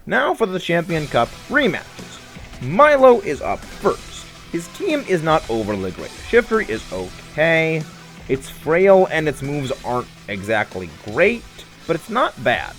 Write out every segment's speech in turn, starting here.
Now for the Champion Cup rematches. Milo is up first. His team is not overly great. Shiftry is okay. It's frail and its moves aren't exactly great, but it's not bad.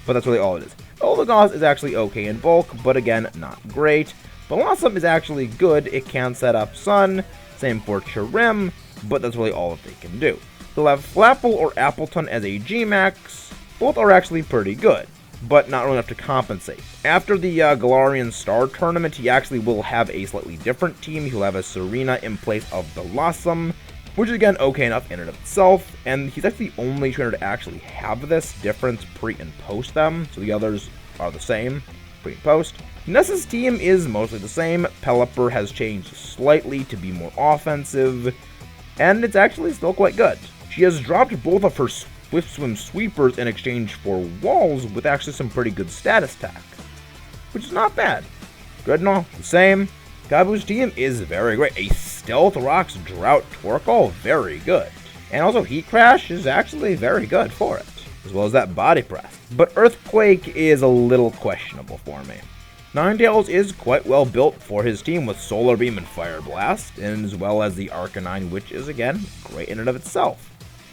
But that's really all it is. Olagos is actually okay in bulk, but again, not great. Blossom is actually good. It can set up Sun. Same for Chirim, but that's really all that they can do. They'll have Flapple or Appleton as a G-Max. Both are actually pretty good, but not really enough to compensate. After the Gularian Star Tournament, he actually will have a slightly different team. He'll have a Serena in place of Blossom, which is again okay enough in and of itself, and he's actually the only trainer to actually have this difference pre and post them, so the others are the same, pre and post. Nessa's team is mostly the same. Pelipper has changed slightly to be more offensive, and it's actually still quite good. She has dropped both of her Swift Swim Sweepers in exchange for walls with actually some pretty good status tech, which is not bad. Dreadnought, the same. Gabu's team is very great. A Stealth Rocks Drought Torkoal, very good. And also Heat Crash is actually very good for it, as well as that Body Press. But Earthquake is a little questionable for me. Ninetales is quite well built for his team with Solar Beam and Fire Blast, and as well as the Arcanine, which is again great in and of itself.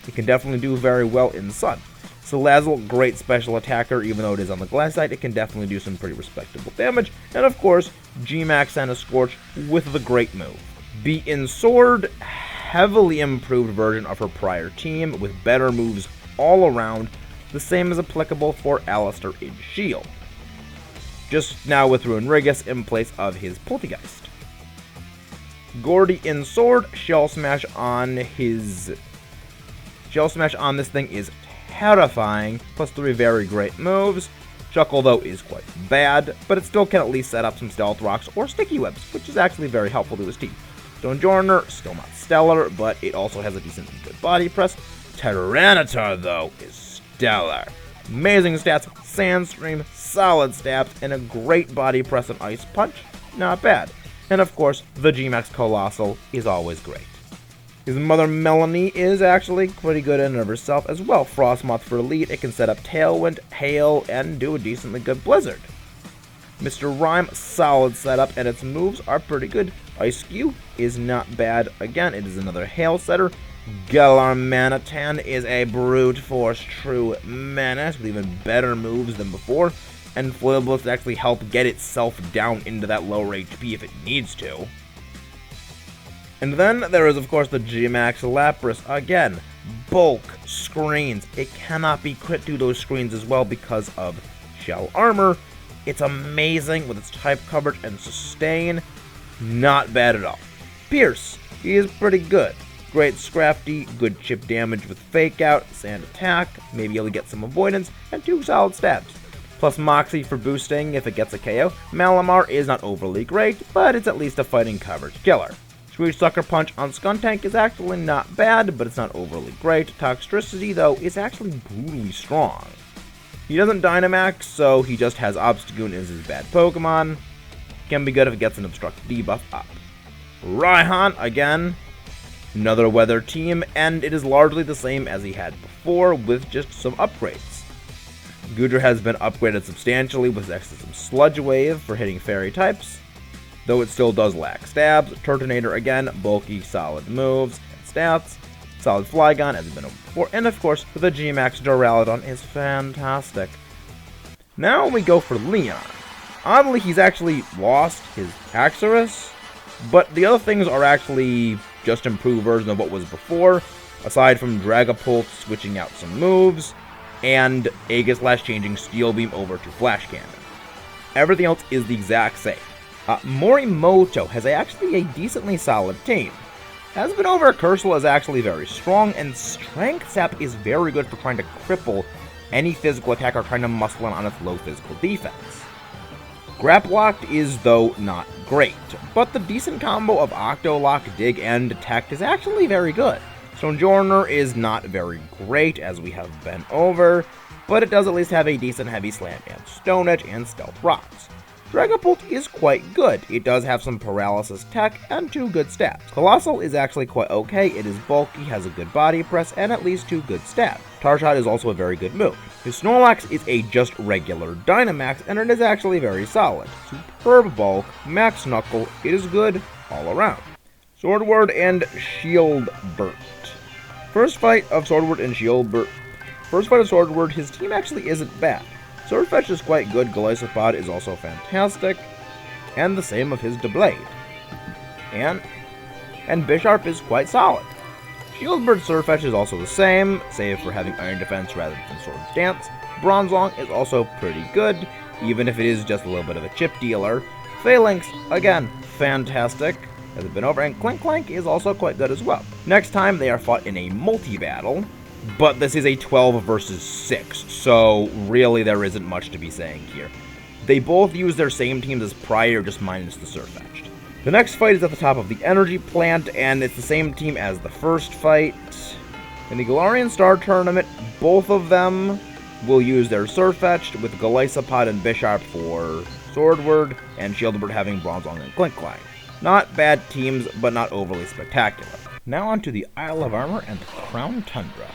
It can definitely do very well in Sun. Salazzle, great special attacker, even though it is on the glass side, it can definitely do some pretty respectable damage. And of course, G-Max and a Scorch with the great move. Beaten Sword, heavily improved version of her prior team with better moves all around, the same is applicable for Alistair in Shield. Just now with Ruinrigus in place of his Poltegeist. Gordy in Sword, Shell Smash on this thing is terrifying, plus 3 very great moves. Chuckle, though, is quite bad, but it still can at least set up some Stealth Rocks or Sticky Webs, which is actually very helpful to his team. Stonjourner, still not stellar, but it also has a decent and good body press. Tyranitar, though, is stellar. Amazing stats, Sandstream, solid stabs, and a great body press and Ice Punch. Not bad. And of course, the G-Max Colossal is always great. His mother Melanie is actually pretty good in and of herself as well. Frostmoth for Elite, it can set up Tailwind, Hail, and do a decently good Blizzard. Mr. Rhyme, solid setup, and its moves are pretty good. Ice Skew is not bad. Again, it is another Hail setter. Galar Manitan is a brute force true menace with even better moves than before. And Foibles to actually help get itself down into that lower HP if it needs to. And then there is, of course, the G-Max Lapras. Again, bulk, screens. It cannot be crit through those screens as well because of Shell Armor. It's amazing with its type coverage and sustain. Not bad at all. Pierce, he is pretty good. Great Scrafty, good chip damage with Fake Out, Sand Attack, maybe able to get some avoidance, and 2 solid stabs. Plus Moxie for boosting if it gets a KO. Malamar is not overly great, but it's at least a fighting coverage killer. Screech Sucker Punch on Skuntank is actually not bad, but it's not overly great. Toxtricity, though, is actually brutally strong. He doesn't Dynamax, so he just has Obstagoon as his bad Pokemon. Can be good if it gets an Obstruct debuff up. Raihan, again, another weather team, and it is largely the same as he had before, with just some upgrades. Goodra has been upgraded substantially with extra some Sludge Wave for hitting fairy types, though it still does lack stabs. Turtonator again, bulky, solid moves and stats. Solid Flygon, as has been over before, and of course, the G-Max Duraludon is fantastic. Now we go for Leon. Oddly, he's actually lost his Haxorus, but the other things are actually just improved version of what was before, aside from Dragapult switching out some moves, and Aegislash changing Steel Beam over to Flash Cannon. Everything else is the exact same. Morimoto has actually a decently solid team. Has been over Cursal is actually very strong, and Strength Sap is very good for trying to cripple any physical attacker trying to muscle in on its low physical defense. Graplocked is, though, not great, but the decent combo of Octolock, Dig, and Detect is actually very good. Stonjourner is not very great, as we have been over, but it does at least have a decent Heavy Slam and Stone Edge and Stealth Rocks. Dragapult is quite good. It does have some paralysis tech and 2 good stats. Colossal is actually quite okay. It is bulky, has a good body press, and at least 2 good stats. Tarshot is also a very good move. His Snorlax is a just regular Dynamax, and it is actually very solid. Superb bulk, max knuckle, it is good all around. Sordward and Shieldbert. First fight of Sordward, his team actually isn't bad. Swordfetch is quite good, Golisopod is also fantastic, and the same of his Doublade. And Bisharp is quite solid. Shieldbird Swordfetch is also the same, save for having Iron Defense rather than Sword's Dance. Bronzong is also pretty good, even if it is just a little bit of a chip dealer. Phalanx, again, fantastic, has it been over, and Clank is also quite good as well. Next time they are fought in a multi-battle, but this is a 12 versus 6, so really there isn't much to be saying here. They both use their same teams as prior, just minus the Surfetched. The next fight is at the top of the energy plant, and it's the same team as the first fight. In the Gularian Star Tournament, both of them will use their Surfetched, with Golisopod and Bisharp for Swordward, and Shieldbird having Bronzong and Clank. Not bad teams, but not overly spectacular. Now on to the Isle of Armor and the Crown Tundra.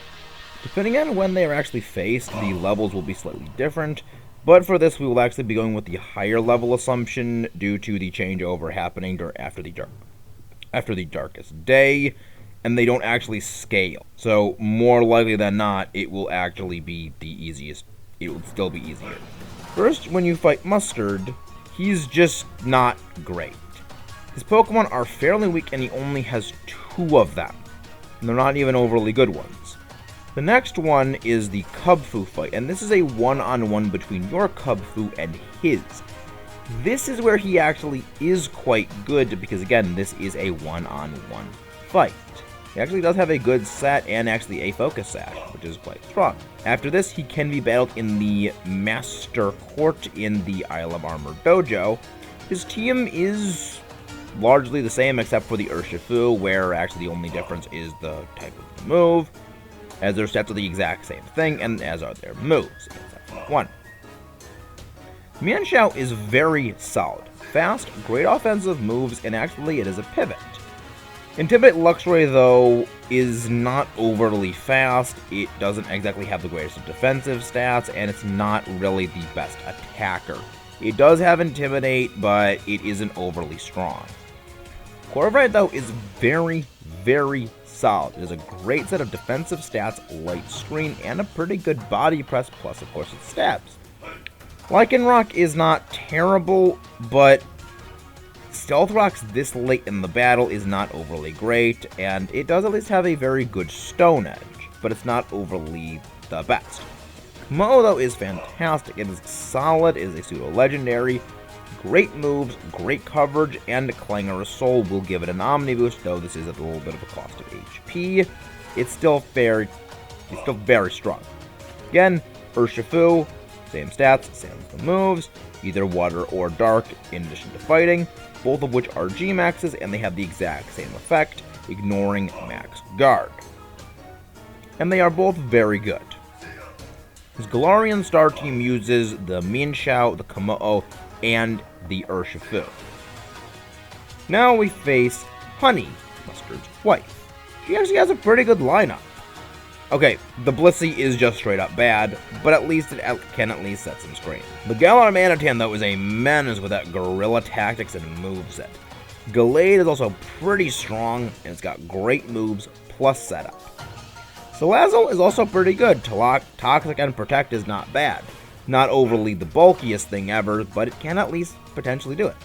Depending on when they are actually faced, the levels will be slightly different, but for this we will actually be going with the higher level assumption due to the changeover happening after the darkest day, and they don't actually scale. So more likely than not, it will actually be the easiest. It will still be easier. First, when you fight Mustard, he's just not great. His Pokemon are fairly weak and he only has 2 of them, and they're not even overly good ones. The next one is the Kubfu fight, and this is a one-on-one between your Kubfu and his. This is where he actually is quite good, because again, this is a one-on-one fight. He actually does have a good set and actually a focus sash, which is quite strong. After this, he can be battled in the Master Court in the Isle of Armor Dojo. His team is largely the same except for the Urshifu, where actually the only difference is the type of the move, as their stats are the exact same thing, and as are their moves, except for one. Mienshao is very solid. Fast, great offensive moves, and actually it is a pivot. Intimidate Luxray, though, is not overly fast. It doesn't exactly have the greatest of defensive stats, and it's not really the best attacker. It does have Intimidate, but it isn't overly strong. Corviknight, though, is very, very solid. It has a great set of defensive stats, light screen, and a pretty good body press, plus of course it stabs. Lycanroc is not terrible, but Stealth Rocks this late in the battle is not overly great, and it does at least have a very good Stone Edge, but it's not overly the best. Mo, though, is fantastic. It is solid, it is a pseudo-legendary, great moves, great coverage, and Clangorous Soul will give it an Omni Boost, though this is at a little bit of a cost of HP. It's still very strong. Again, Urshifu, same stats, same as the moves, either water or dark in addition to fighting, both of which are G-Maxes, and they have the exact same effect, ignoring Max Guard. And they are both very good. His Galarian Star Team uses the Mienshao, the Kommo-o, and the Urshifu. Now we face Honey, Mustard's wife. She actually has a pretty good lineup. Okay, the Blissey is just straight up bad, but at least it can at least set some strain. The Galar Manitan, though, is a menace with that Guerrilla Tactics and moveset. Gallade is also pretty strong, and it's got great moves plus setup. Salazzle is also pretty good. Toxic and Protect is not bad. Not overly the bulkiest thing ever, but it can at least potentially do it.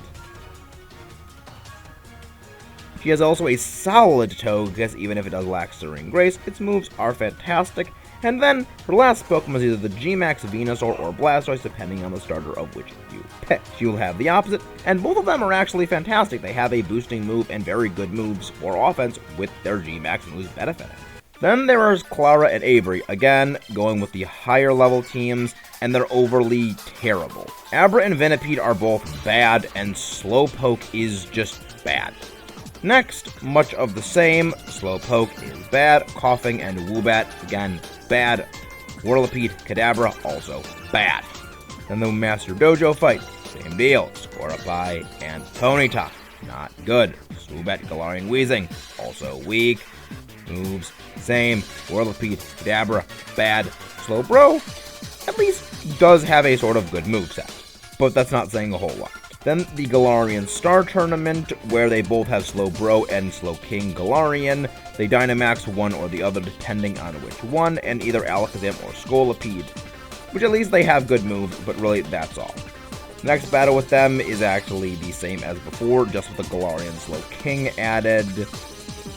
She has also a solid Togekiss, even if it does lack Serene Grace. Its moves are fantastic. And then, her last Pokemon is either the G-Max Venusaur or Blastoise, depending on the starter of which you pick. She will have the opposite, and both of them are actually fantastic. They have a boosting move and very good moves for offense with their G-Max moves benefiting. Then there is Clara and Avery, again, going with the higher level teams, and they're overly terrible. Abra and Venipede are both bad, and Slowpoke is just bad. Next, much of the same, Slowpoke is bad, Coughing and Woobat, again, bad, Whirlipede, Kadabra, also bad. Then the Master Dojo fight, same deal. Scorify and Ponyta, not good. Swoobat, Galarian, Weezing, also weak. Moves, same. Bulbapedia, Kadabra, bad. Slowbro, at least does have a sort of good moveset, but that's not saying a whole lot. Then the Galarian Star Tournament, where they both have Slowbro and Slowking Galarian. They Dynamax one or the other depending on which one, and either Alakazam or Scolipede, which at least they have good moves, but really that's all. The next battle with them is actually the same as before, just with the Galarian Slowking added,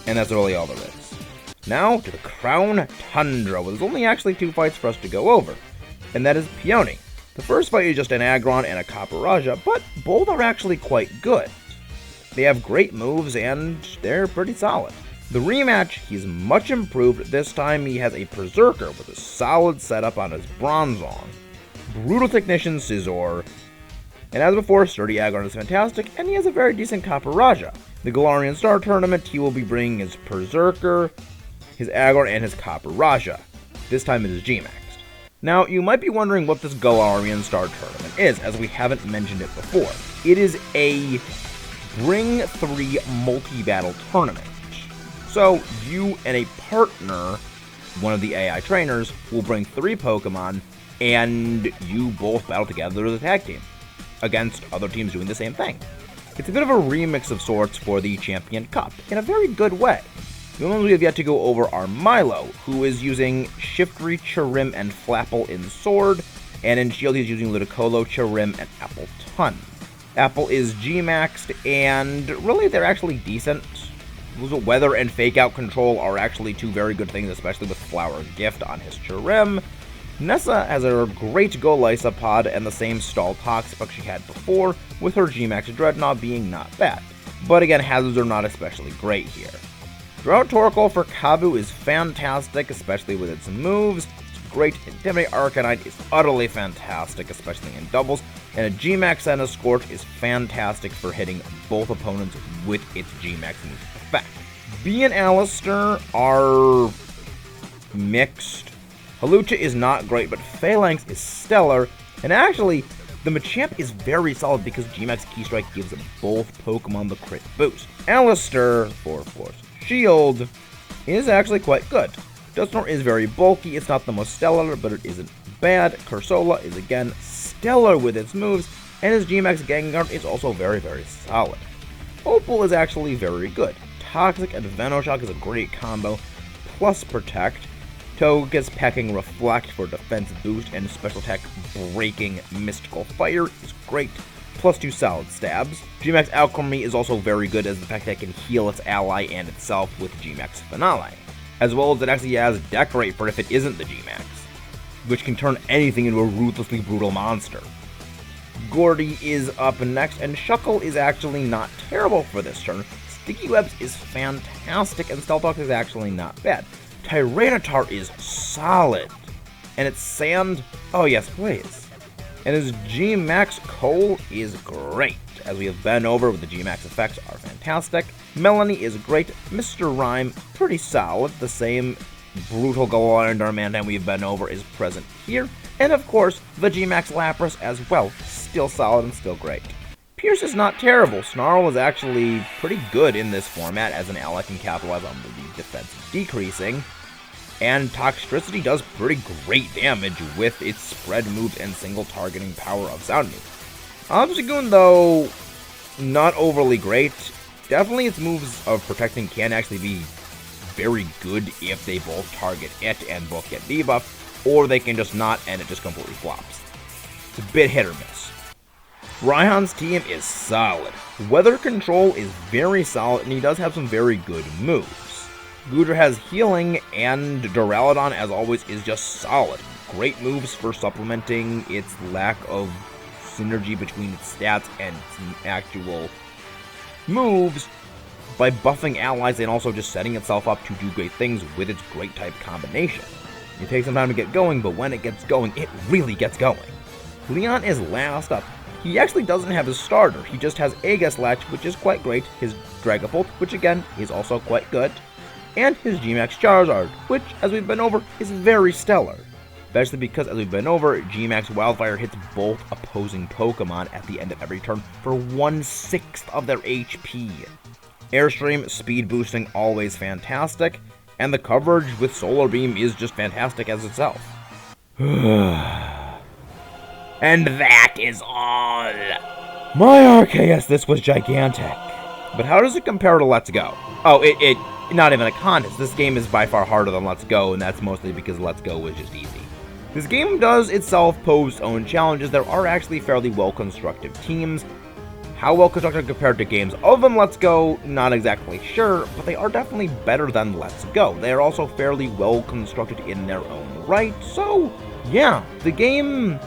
and that's really all there is. Now to the Crown Tundra, where there's only actually 2 fights for us to go over, and that is Peony. The first fight is just an Aggron and a Capparaja, but both are actually quite good. They have great moves and they're pretty solid. The rematch, he's much improved. This time he has a Berserker with a solid setup on his Bronzong, Brutal Technician Scizor, and as before, Sturdy Aggron is fantastic, and he has a very decent Capparaja. The Galarian Star Tournament, he will be bringing his Berserker, his Aggron, and his Capparaja. This time it is G-Maxed. Now, you might be wondering what this Galarian Star Tournament is, as we haven't mentioned it before. It is a Bring 3 multi-battle tournament. So, you and a partner, one of the AI trainers, will bring 3 Pokemon, and you both battle together as a tag team, against other teams doing the same thing. It's a bit of a remix of sorts for the Champion Cup, in a very good way. The only ones we have yet to go over are Milo, who is using Shiftry, Chirim, and Flapple in Sword, and in Shield he's using Ludicolo, Chirim, and Appletun. Apple is G-Maxed, and really they're actually decent. Weather and Fake Out Control are actually 2 very good things, especially with Flower Gift on his Chirim. Nessa has a great Golisopod and the same Stall Toxapex she had before, with her G-Max Dreadnought being not bad. But again, hazards are not especially great here. Drought Torkoal for Kabu is fantastic, especially with its moves. It's great. Intimidate Arcanine is utterly fantastic, especially in doubles. And a G-Max and a Scorch is fantastic for hitting both opponents with its G-Max move effect. B and Alistair are mixed. Halucha is not great, but Phalanx is stellar. And actually, the Machamp is very solid because G-Max Key Strike gives both Pokemon the crit boost. Alistair, for Force Shield, is actually quite good. Dusknoir is very bulky, it's not the most stellar, but it isn't bad. Cursola is again stellar with its moves, and his G-Max Gengar is also very, very solid. Opal is actually very good. Toxic and Venoshock is a great combo, plus Protect. Togekiss Pecking Reflect for defense boost, and special attack Breaking Mystical Fire is great, plus 2 solid stabs. G-Max Alchemy is also very good, as the fact that it can heal its ally and itself with G-Max Finale, as well as it actually has Decorate for if it isn't the G-Max, which can turn anything into a ruthlessly brutal monster. Gordy is up next, and Shuckle is actually not terrible for this turn. Sticky Webs is fantastic, and Stealth Talk is actually not bad. Tyranitar is solid, and its Sand, oh yes please. And his G-Max Cole is great, as we have been over with the G-Max effects are fantastic. Melanie is great, Mr. Rhyme, pretty solid, the same brutal Galarian Darmanitan we've been over is present here, and of course, the G-Max Lapras as well, still solid and still great. Pierce is not terrible. Snarl is actually pretty good in this format, as an ally can capitalize on the defense decreasing, and Toxtricity does pretty great damage with its spread moves and single targeting power of Sound Move. Obstagoon, though, not overly great. Definitely its moves of protecting can actually be very good if they both target it and both get debuff, or they can just not and it just completely flops. It's a bit hit or miss. Raihan's team is solid. Weather Control is very solid, and he does have some very good moves. Goodra has healing, and Duraludon, as always, is just solid. Great moves for supplementing its lack of synergy between its stats and its actual moves by buffing allies and also just setting itself up to do great things with its great type combination. It takes some time to get going, but when it gets going, it really gets going. Leon is last up. He actually doesn't have his starter, he just has Aegislash, which is quite great, his Dragapult, which again is also quite good, and his G-Max Charizard, which, as we've been over, is very stellar. especially because, as we've been over, G-Max Wildfire hits both opposing Pokemon at the end of every turn for 1/6 of their HP. Airstream, speed boosting, always fantastic, and the coverage with Solar Beam is just fantastic as itself. And that is all! My Arceus, this was gigantic. But how does it compare to Let's Go? Oh, it not even a contest. This game is by far harder than Let's Go, and that's mostly because Let's Go was just easy. This game does itself pose its own challenges. There are actually fairly well-constructed teams. How well-constructed compared to games other than Let's Go, not exactly sure, but they are definitely better than Let's Go. They are also fairly well-constructed in their own right, so yeah, the game,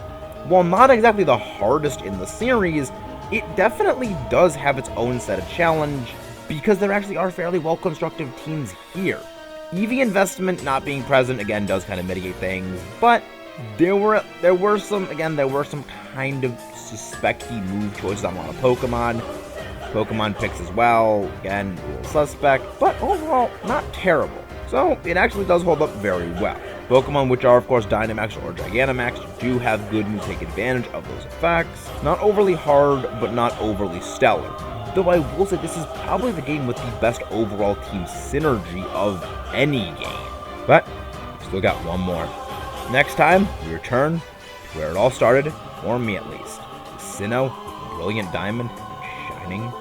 while not exactly the hardest in the series, it definitely does have its own set of challenge, because there actually are fairly well-constructed teams here. EV investment not being present, again, does kind of mitigate things, but there were some kind of suspecty move choices on a lot of Pokemon picks as well, again, a little suspect, but overall, not terrible. So, it actually does hold up very well. Pokemon, which are of course Dynamax or Gigantamax, do have good moves to take advantage of those effects. Not overly hard, but not overly stellar. Though I will say this is probably the game with the best overall team synergy of any game. But, still got one more. Next time, we return to where it all started, for me at least. Sinnoh, Brilliant Diamond, and Shining